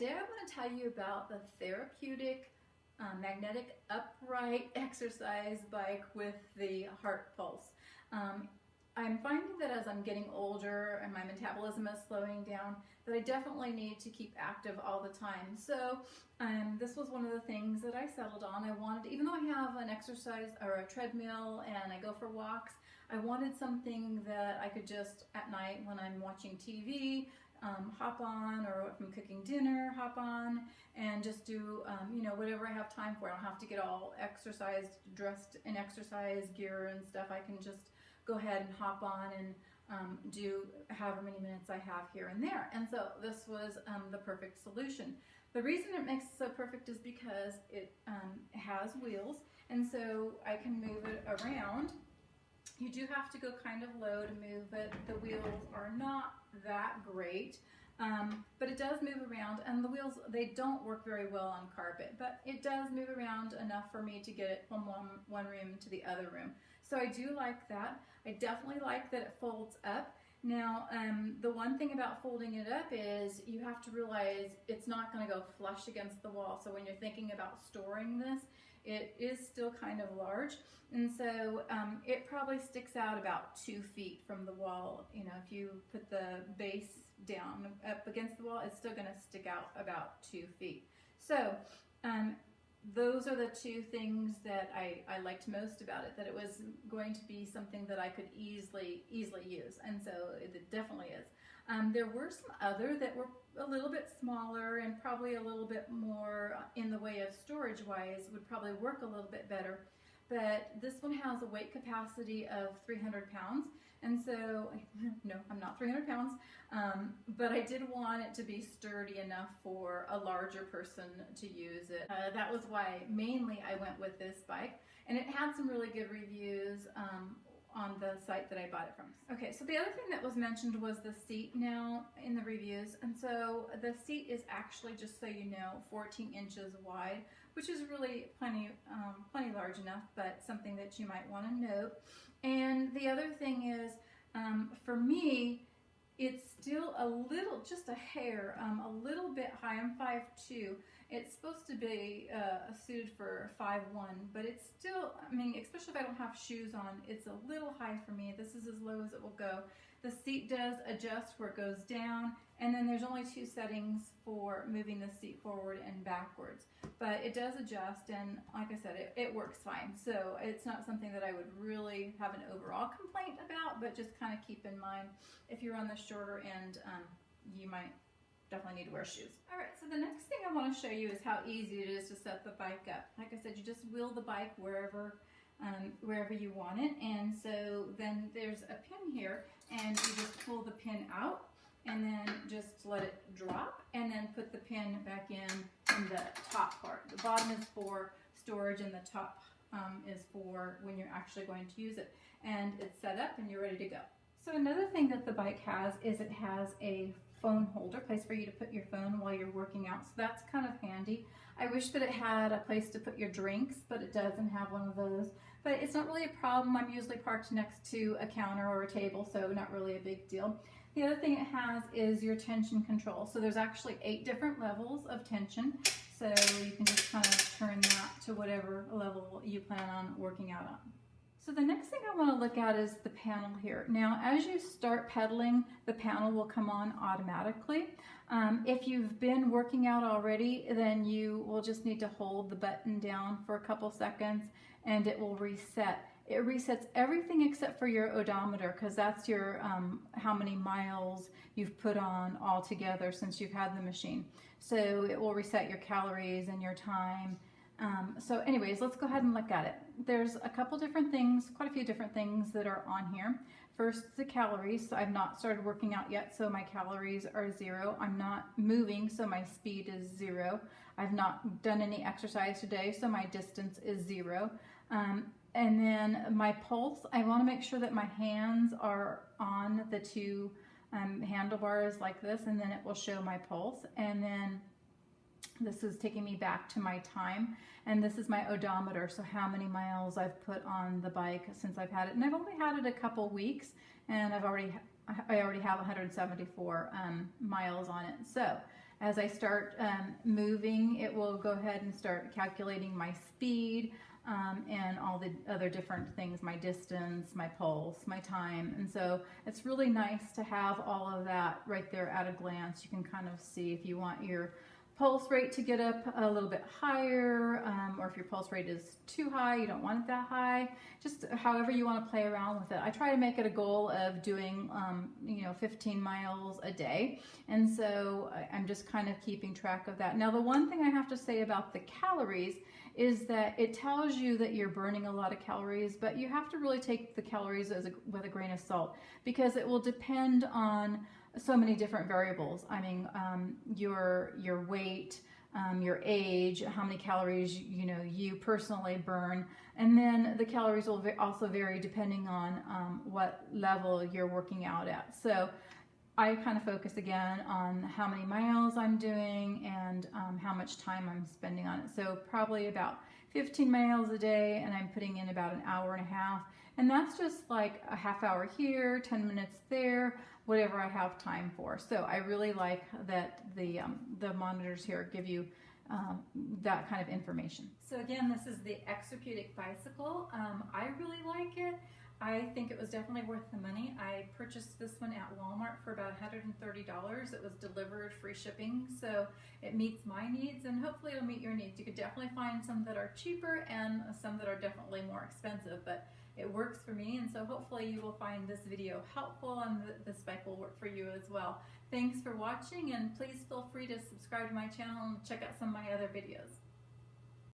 Today I want to tell you about the Therapeutic Magnetic Upright Exercise Bike with the heart pulse. I'm finding that as I'm getting older and my metabolism is slowing down, that I definitely need to keep active all the time. So this was one of the things that I settled on. I wanted, even though I have an exercise or a treadmill and I go for walks, I wanted something that I could just at night when I'm watching TV, hop on, or if I'm cooking dinner, hop on and just do, whatever I have time for. I don't have to get all exercised, dressed in exercise gear and stuff. I can just go ahead and hop on and do however many minutes I have here and there. And so this was the perfect solution. The reason it makes it so perfect is because it has wheels, and so I can move it around. You do have to go kind of low to move it. The wheels are not that great, but it does move around, and the wheels, they don't work very well on carpet, but it does move around enough for me to get it from one room to the other room. So I do like that. I definitely like that it folds up. Now, the one thing about folding it up is you have to realize it's not going to go flush against the wall. So when you're thinking about storing this, it is still kind of large, and so it probably sticks out about 2 feet from the wall. You know, if you put the base down up against the wall, it's still going to stick out about 2 feet. So those are the two things that I liked most about it, that it was going to be something that I could easily use, and so it definitely is. There were some other that were a little bit smaller and probably a little bit more in the way of storage wise, would probably work a little bit better. But this one has a weight capacity of 300 pounds. And so, no, I'm not 300 pounds, but I did want it to be sturdy enough for a larger person to use it. That was why mainly I went with this bike. And it had some really good reviews on the site that I bought it from. Okay, so the other thing that was mentioned was the seat now in the reviews. And so the seat is actually, just so you know, 14 inches wide, which is really plenty large enough, but something that you might want to note. And the other thing is, for me, it's still a little, just a hair, a little bit high. I'm 5'2". It's supposed to be suited for 5'1", but it's still, I mean, especially if I don't have shoes on, it's a little high for me. This is as low as it will go. The seat does adjust where it goes down, and then there's only 2 settings for moving the seat forward and backwards. But it does adjust, and like I said, it works fine. So it's not something that I would really have an overall complaint about, but just kind of keep in mind, if you're on the shorter end, you might definitely need to wear shoes. All right, so the next thing I want to show you is how easy it is to set the bike up. Like I said, you just wheel the bike wherever you want it, and so then there's a pin here, and you just pull the pin out and then just let it drop, and then put the pin back in the top part. The bottom is for storage, and the top is for when you're actually going to use it. And it's set up and you're ready to go. So another thing that the bike has is it has a phone holder, place for you to put your phone while you're working out. So that's kind of handy. I wish that it had a place to put your drinks, but it doesn't have one of those. But it's not really a problem. I'm usually parked next to a counter or a table, so not really a big deal. The other thing it has is your tension control. So there's actually 8 different levels of tension. So you can just kind of turn that to whatever level you plan on working out on. So the next thing I want to look at is the panel here. Now, as you start pedaling, the panel will come on automatically. If you've been working out already, then you will just need to hold the button down for a couple seconds and it will reset. It resets everything except for your odometer, because that's your how many miles you've put on altogether since you've had the machine. So it will reset your calories and your time. So anyways, let's go ahead and look at it. There's a couple different things, quite a few different things that are on here. First, the calories. So I've not started working out yet, so my calories are 0. I'm not moving, so my speed is 0. I've not done any exercise today, so my distance is 0. And then my pulse, I want to make sure that my hands are on the 2 handlebars like this, and then it will show my pulse. And then this is taking me back to my time, and this is my odometer, so how many miles I've put on the bike since I've had it. And I've only had it a couple weeks, and I already have 174 miles on it. So as I start moving, it will go ahead and start calculating my speed and all the other different things, my distance, my pulse, my time. And so it's really nice to have all of that right there at a glance. You can kind of see if you want your pulse rate to get up a little bit higher, or if your pulse rate is too high, you don't want it that high, just however you want to play around with it. I try to make it a goal of doing 15 miles a day, and so I'm just kind of keeping track of that. Now, the one thing I have to say about the calories is that it tells you that you're burning a lot of calories, but you have to really take the calories with a grain of salt, because it will depend on so many different variables. I mean, your weight, your age, how many calories you personally burn, and then the calories will also vary depending on what level you're working out at. So I kind of focus again on how many miles I'm doing and how much time I'm spending on it. So probably about 15 miles a day, and I'm putting in about an hour and a half. And that's just like a half hour here, 10 minutes there, whatever I have time for. So I really like that the monitors here give you that kind of information. So again, this is the Exerpeudic bicycle. I really like it. I think it was definitely worth the money. I purchased this one at Walmart for about $130. It was delivered, free shipping, so it meets my needs, and hopefully it'll meet your needs. You could definitely find some that are cheaper and some that are definitely more expensive, but it works for me, and so hopefully you will find this video helpful, and this bike will work for you as well. Thanks for watching, and please feel free to subscribe to my channel and check out some of my other videos.